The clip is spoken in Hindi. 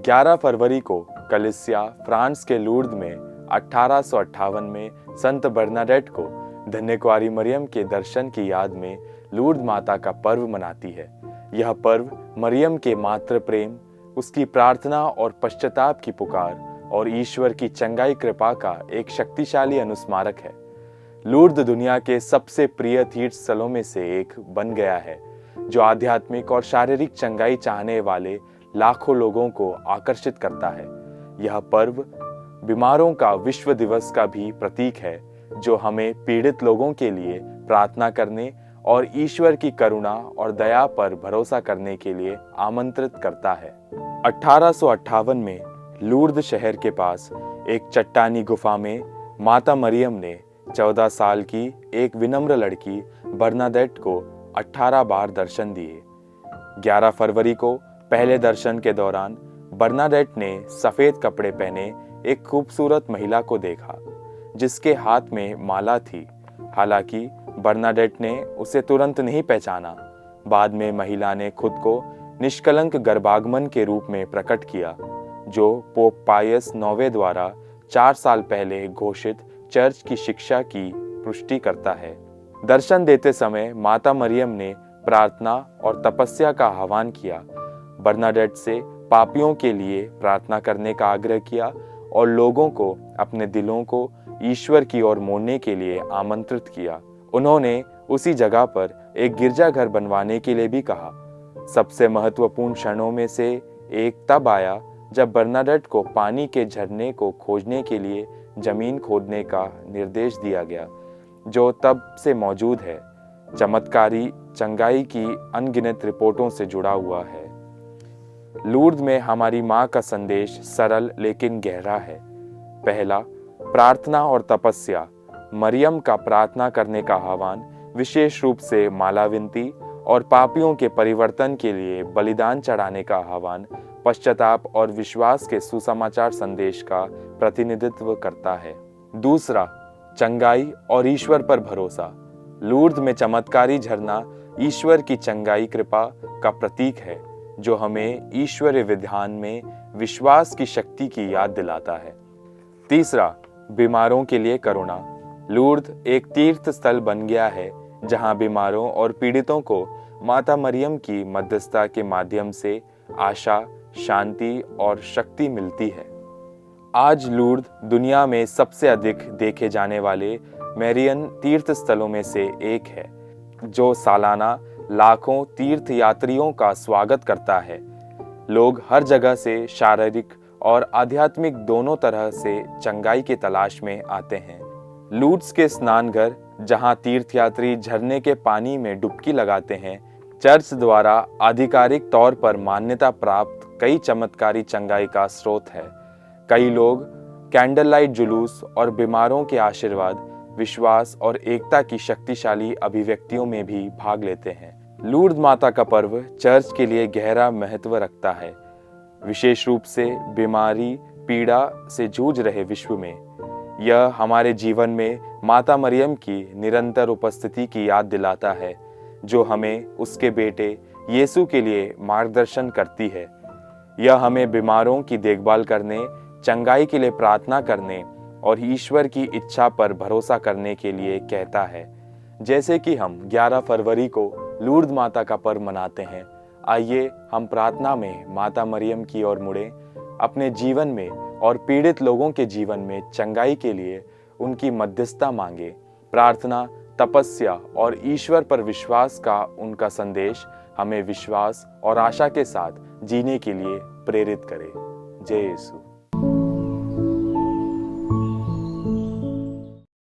11 फरवरी को कलीसिया फ्रांस के लूर्द में 1858 में संत बर्नाडेट को धन्यकुंवारी मरियम के दर्शन की याद में लूर्द माता का पर्व मनाती है। यह पर्व मरियम के मातृ प्रेम, उसकी प्रार्थना और पश्चाताप की पुकार और ईश्वर की चंगाई कृपा का एक शक्तिशाली अनुस्मारक है। लूर्द दुनिया के सबसे प्रिय तीर्थ स्थलों में से एक बन गया है, जो आध्यात्मिक और शारीरिक चंगाई चाहने वाले लाखों लोगों को आकर्षित करता है। यह पर्व बीमारों का विश्व दिवस का भी प्रतीक है, जो हमें पीड़ित लोगों के लिए प्रार्थना करने और ईश्वर की करुणा और दया पर भरोसा करने के लिए आमंत्रित करता है। 1858 में लूर्द शहर के पास एक चट्टानी गुफा में माता मरियम ने 14 साल की एक विनम्र लड़की बर्नाडेट को 18 बार दर्शन दिए। 11 फरवरी को पहले दर्शन के दौरान बर्नाडेट ने सफेद कपड़े पहने एक खूबसूरत महिला को देखा, जिसके हाथ में माला थी। हालांकि बर्नाडेट ने उसे तुरंत नहीं पहचाना। बाद में महिला ने खुद को निष्कलंक गर्भागमन के रूप में प्रकट किया, जो पोप पायस 9वें द्वारा 4 साल पहले घोषित चर्च की शिक्षा की पुष्टि करता है। दर्शन देते समय माता मरियम ने प्रार्थना और तपस्या का आह्वान किया, बर्नाडेट से पापियों के लिए प्रार्थना करने का आग्रह किया और लोगों को अपने दिलों को ईश्वर की ओर मोड़ने के लिए आमंत्रित किया। उन्होंने उसी जगह पर एक गिरजाघर बनवाने के लिए भी कहा। सबसे महत्वपूर्ण क्षणों में से एक तब आया जब बर्नाडेट को पानी के झरने को खोजने के लिए जमीन खोदने का निर्देश दिया गया, जो तब से मौजूद है। चमत्कारी चंगाई की अनगिनत रिपोर्टों से जुड़ा हुआ है। लूर्द में हमारी माँ का संदेश सरल लेकिन गहरा है। पहला, प्रार्थना और तपस्या। मरियम का प्रार्थना करने का आह्वान विशेष रूप से माला विनती और पापियों के परिवर्तन के लिए बलिदान चढ़ाने का आह्वान पश्चाताप और विश्वास के सुसमाचार संदेश का प्रतिनिधित्व करता है। दूसरा, चंगाई और ईश्वर पर भरोसा। लूर्द में चमत्कारी झरना ईश्वर की चंगाई कृपा का प्रतीक है, जो हमें ईश्वरीय विधान में विश्वास की शक्ति की याद दिलाता है। तीसरा, बीमारों के लिए करुणा। लूर्द एक तीर्थ स्थल बन गया है, जहां बीमारों और पीड़ितों को माता मरियम की मध्यस्थता के माध्यम से आशा, शांति और शक्ति मिलती है। आज लूर्द दुनिया में सबसे अधिक देखे जाने वाले मैरियन तीर्थ स्थलों में से एक है, जो सालाना लाखों तीर्थ यात्रियों का स्वागत करता है। लोग हर जगह से शारीरिक और आध्यात्मिक दोनों तरह से चंगाई की तलाश में आते हैं। लूर्द के स्नानघर, जहां तीर्थयात्री झरने के पानी में डुबकी लगाते हैं, चर्च द्वारा आधिकारिक तौर पर मान्यता प्राप्त कई चमत्कारी चंगाई का स्रोत है। कई लोग कैंडल लाइट जुलूस और बीमारों के आशीर्वाद, विश्वास और एकता की शक्तिशाली अभिव्यक्तियों में भी भाग लेते हैं। लूर्द माता का पर्व चर्च के लिए गहरा महत्व रखता है, विशेष रूप से बीमारी पीड़ा से जूझ रहे विश्व में। यह हमारे जीवन में माता मरियम की निरंतर उपस्थिति की याद दिलाता है, जो हमें उसके बेटे यीशु के लिए मार्गदर्शन करती है। यह हमें बीमारों की देखभाल करने, चंगाई के लिए प्रार्थना करने और ईश्वर की इच्छा पर भरोसा करने के लिए कहता है। जैसे कि हम 11 फरवरी को लूर्द माता का पर्व मनाते हैं, आइए हम प्रार्थना में माता मरियम की ओर मुड़ें, अपने जीवन में और पीड़ित लोगों के जीवन में चंगाई के लिए उनकी मध्यस्थता मांगे। प्रार्थना, तपस्या और ईश्वर पर विश्वास का उनका संदेश हमें विश्वास और आशा के साथ जीने के लिए प्रेरित करे। जय यीशु।